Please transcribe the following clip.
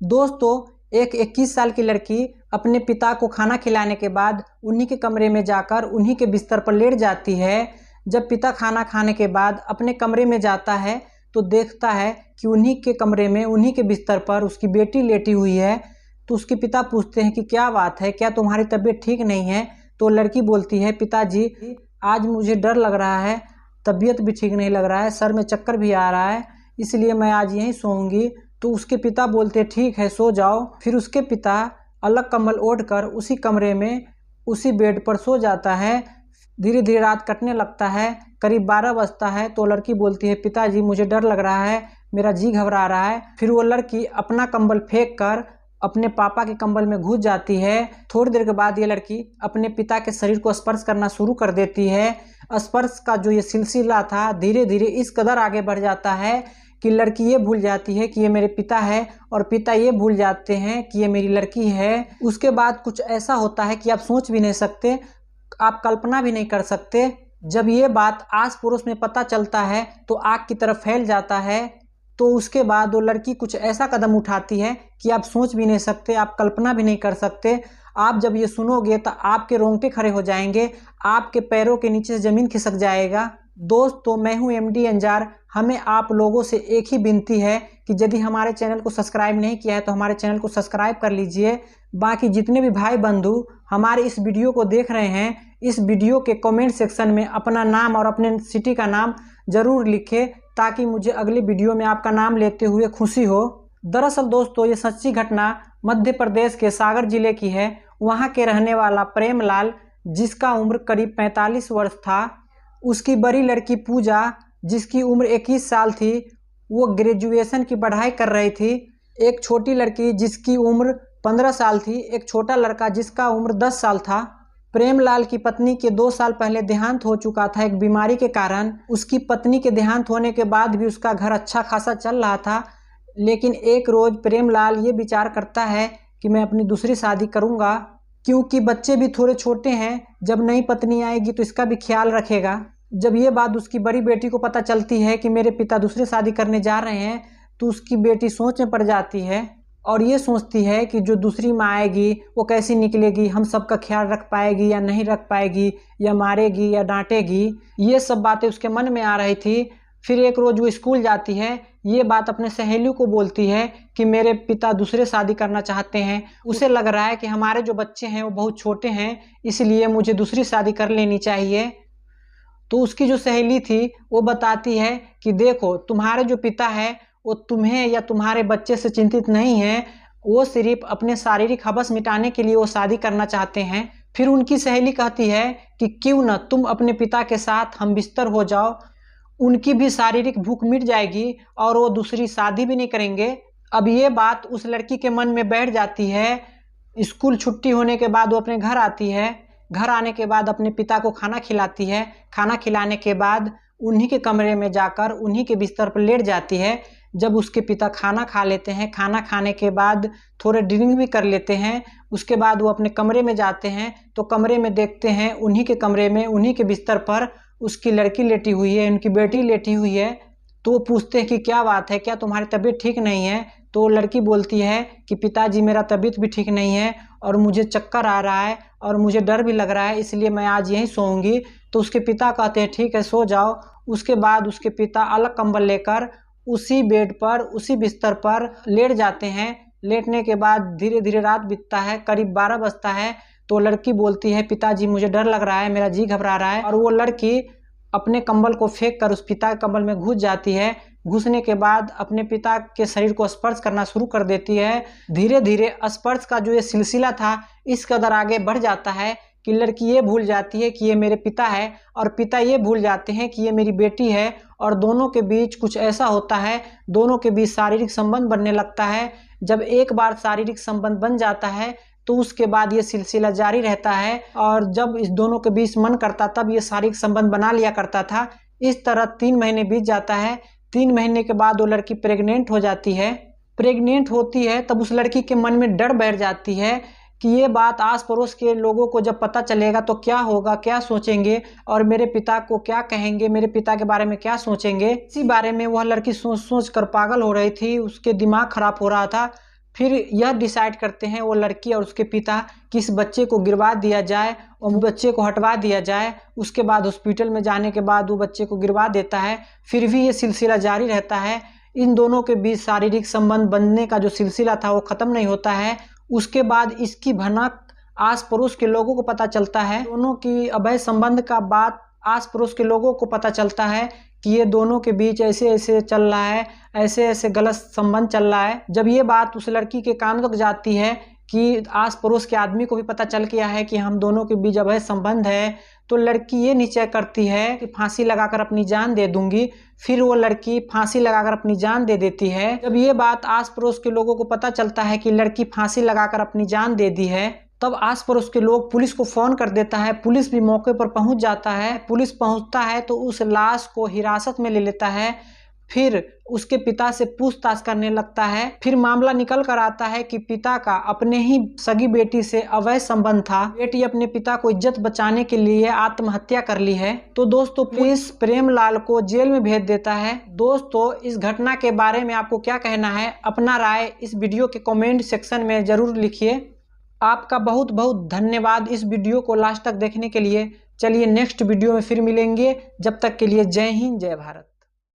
दोस्तों, एक 21 साल की लड़की अपने पिता को खाना खिलाने के बाद उन्हीं के कमरे में जाकर उन्हीं के बिस्तर पर लेट जाती है। जब पिता खाना खाने के बाद अपने कमरे में जाता है तो देखता है कि उन्हीं के कमरे में उन्हीं के बिस्तर पर उसकी बेटी लेटी हुई है। तो उसके पिता पूछते हैं कि क्या बात है, क्या तुम्हारी तबीयत ठीक नहीं है? तो लड़की बोलती है, पिताजी आज मुझे डर लग रहा है, तबीयत भी ठीक नहीं लग रहा है, सर में चक्कर भी आ रहा है, इसलिए मैं आज यहीं सोऊंगी। तो उसके पिता बोलते ठीक है, सो जाओ। फिर उसके पिता अलग कंबल ओढ़कर उसी कमरे में उसी बेड पर सो जाता है। धीरे धीरे रात कटने लगता है, करीब 12 बजता है। तो लड़की बोलती है, पिताजी मुझे डर लग रहा है, मेरा जी घबरा रहा है। फिर वो लड़की अपना कंबल फेंक कर अपने पापा के कंबल में घुस जाती है। थोड़ी देर के बाद ये लड़की अपने पिता के शरीर को स्पर्श करना शुरू कर देती है। स्पर्श का जो ये सिलसिला था धीरे धीरे इस कदर आगे बढ़ जाता है कि लड़की ये भूल जाती है कि ये मेरे पिता है और पिता ये भूल जाते हैं कि ये मेरी लड़की है। उसके बाद कुछ ऐसा होता है कि आप सोच भी नहीं सकते, आप कल्पना भी नहीं कर सकते। जब ये बात आस पड़ोस में पता चलता है तो आग की तरफ फैल जाता है। तो उसके बाद वो लड़की कुछ ऐसा कदम उठाती है कि आप सोच भी नहीं सकते, आप कल्पना भी नहीं कर सकते। आप जब ये सुनोगे तो आपके रोंगटे खड़े हो जाएंगे, आपके पैरों के नीचे से ज़मीन खिसक जाएगा। दोस्तों, मैं हूं एमडी अंजार। हमें आप लोगों से एक ही विनती है कि यदि हमारे चैनल को सब्सक्राइब नहीं किया है तो हमारे चैनल को सब्सक्राइब कर लीजिए। बाकी जितने भी भाई बंधु हमारे इस वीडियो को देख रहे हैं, इस वीडियो के कमेंट सेक्शन में अपना नाम और अपने सिटी का नाम ज़रूर लिखें ताकि मुझे अगली वीडियो में आपका नाम लेते हुए खुशी हो। दरअसल दोस्तों, ये सच्ची घटना मध्य प्रदेश के सागर जिले की है। वहाँ के रहने वाला प्रेमलाल, जिसका उम्र करीब 45 वर्ष था, उसकी बड़ी लड़की पूजा, जिसकी उम्र 21 साल थी, वो ग्रेजुएशन की पढ़ाई कर रही थी। एक छोटी लड़की जिसकी उम्र 15 साल थी, एक छोटा लड़का जिसका उम्र 10 साल था। प्रेमलाल की पत्नी के 2 साल पहले देहांत हो चुका था एक बीमारी के कारण। उसकी पत्नी के देहांत होने के बाद भी उसका घर अच्छा खासा चल रहा था। लेकिन एक रोज़ प्रेमलाल ये विचार करता है कि मैं अपनी दूसरी शादी करूँगा, क्योंकि बच्चे भी थोड़े छोटे हैं, जब नई पत्नी आएगी तो इसका भी ख्याल रखेगा। जब ये बात उसकी बड़ी बेटी को पता चलती है कि मेरे पिता दूसरी शादी करने जा रहे हैं तो उसकी बेटी सोच में पड़ जाती है और ये सोचती है कि जो दूसरी माँ आएगी वो कैसी निकलेगी, हम सबका ख्याल रख पाएगी या नहीं रख पाएगी, या मारेगी या डांटेगी। ये सब बातें उसके मन में आ रही थी। फिर एक रोज़ वो स्कूल जाती है, ये बात अपने सहेली को बोलती है कि मेरे पिता दूसरे शादी करना चाहते हैं। उसे लग रहा है कि हमारे जो बच्चे हैं वो बहुत छोटे हैं, इसलिए मुझे दूसरी शादी कर लेनी चाहिए। तो उसकी जो सहेली थी वो बताती है कि देखो, तुम्हारे जो पिता है वो तुम्हें या तुम्हारे बच्चे से चिंतित नहीं है, वो सिर्फ अपने शारीरिक हवस मिटाने के लिए वो शादी करना चाहते हैं। फिर उनकी सहेली कहती है कि क्यों न तुम अपने पिता के साथ हम बिस्तर हो जाओ, उनकी भी शारीरिक भूख मिट जाएगी और वो दूसरी शादी भी नहीं करेंगे। अब ये बात उस लड़की के मन में बैठ जाती है। स्कूल छुट्टी होने के बाद वो अपने घर आती है। घर आने के बाद अपने पिता को खाना खिलाती है। खाना खिलाने के बाद उन्हीं के कमरे में जाकर उन्हीं के बिस्तर पर लेट जाती है। जब उसके पिता खाना खा लेते हैं, खाना खाने के बाद थोड़े ड्रिंक भी कर लेते हैं, उसके बाद वो अपने कमरे में जाते हैं तो कमरे में देखते हैं उन्हीं के कमरे में उन्हीं के बिस्तर पर उसकी लड़की लेटी हुई है, उनकी बेटी लेटी हुई है। तो वो पूछते हैं कि क्या बात है, क्या तुम्हारी तबीयत ठीक नहीं है? तो लड़की बोलती है कि पिताजी मेरा तबीयत भी ठीक नहीं है और मुझे चक्कर आ रहा है और मुझे डर भी लग रहा है, इसलिए मैं आज यहीं सोऊंगी। तो उसके पिता कहते हैं ठीक है, सो जाओ। उसके बाद उसके पिता अलग कंबल लेकर उसी बेड पर उसी बिस्तर पर लेट जाते हैं। लेटने के बाद धीरे धीरे रात बीतता है, करीब 12 बजता है। तो लड़की बोलती है, पिताजी मुझे डर लग रहा है, मेरा जी घबरा रहा है। और वो लड़की अपने कंबल को फेंक कर उस पिता के कंबल में घुस जाती है। घुसने के बाद अपने पिता के शरीर को स्पर्श करना शुरू कर देती है। धीरे धीरे स्पर्श का जो ये सिलसिला था इस कदर आगे बढ़ जाता है कि लड़की ये भूल जाती है कि ये मेरे पिता है और पिता ये भूल जाते हैं कि ये मेरी बेटी है। और दोनों के बीच कुछ ऐसा होता है, दोनों के बीच शारीरिक संबंध बनने लगता है। जब एक बार शारीरिक संबंध बन जाता है तो उसके बाद ये सिलसिला जारी रहता है और जब इस दोनों के बीच मन करता तब ये शारीरिक संबंध बना लिया करता था। इस तरह 3 महीने बीत जाता है। 3 महीने के बाद वो लड़की प्रेग्नेंट हो जाती है। प्रेग्नेंट होती है तब उस लड़की के मन में डर बैठ जाती है कि ये बात आस पड़ोस के लोगों को जब पता चलेगा तो क्या होगा, क्या सोचेंगे और मेरे पिता को क्या कहेंगे, मेरे पिता के बारे में क्या सोचेंगे। इसी बारे में वह लड़की सोच सोच कर पागल हो रही थी, उसके दिमाग खराब हो रहा था। फिर यह डिसाइड करते हैं वो लड़की और उसके पिता कि इस बच्चे को गिरवा दिया जाए और बच्चे को हटवा दिया जाए। उसके बाद हॉस्पिटल में जाने के बाद वो बच्चे को गिरवा देता है। फिर भी ये सिलसिला जारी रहता है। इन दोनों के बीच शारीरिक संबंध बनने का जो सिलसिला था वो ख़त्म नहीं होता है। उसके बाद इसकी भनक आस पड़ोस के लोगों को पता चलता है। दोनों की अवैध संबंध का बात आस पड़ोस के लोगों को पता चलता है कि ये दोनों के बीच ऐसे ऐसे चल रहा है, ऐसे ऐसे गलत संबंध चल रहा है। जब ये बात उस लड़की के कान तक जाती है कि आस पड़ोस के आदमी को भी पता चल गया है कि हम दोनों के बीच अवैध संबंध है, तो लड़की ये निश्चय करती है कि फांसी लगाकर अपनी जान दे दूंगी। फिर वो लड़की फांसी लगाकर अपनी जान दे देती है। जब ये बात आस पड़ोस के लोगों को पता चलता है कि लड़की फांसी लगाकर अपनी जान दे दी है, तब आस पड़ोस के लोग पुलिस को फ़ोन कर देता है। पुलिस भी मौके पर पहुंच जाता है। पुलिस पहुंचता है तो उस लाश को हिरासत में ले लेता है। फिर उसके पिता से पूछताछ करने लगता है। फिर मामला निकल कर आता है कि पिता का अपने ही सगी बेटी से अवैध संबंध था। बेटी अपने पिता को इज्जत बचाने के लिए आत्महत्या कर ली है। तो दोस्तों पुलिस प्रेमलाल को जेल में भेज देता है। दोस्तों इस घटना के बारे में आपको क्या कहना है? अपना राय इस वीडियो के कमेंट सेक्शन में ज़रूर लिखिए। आपका बहुत बहुत धन्यवाद इस वीडियो को लास्ट तक देखने के लिए। चलिए नेक्स्ट वीडियो में फिर मिलेंगे। जब तक के लिए जय हिंद, जय भारत।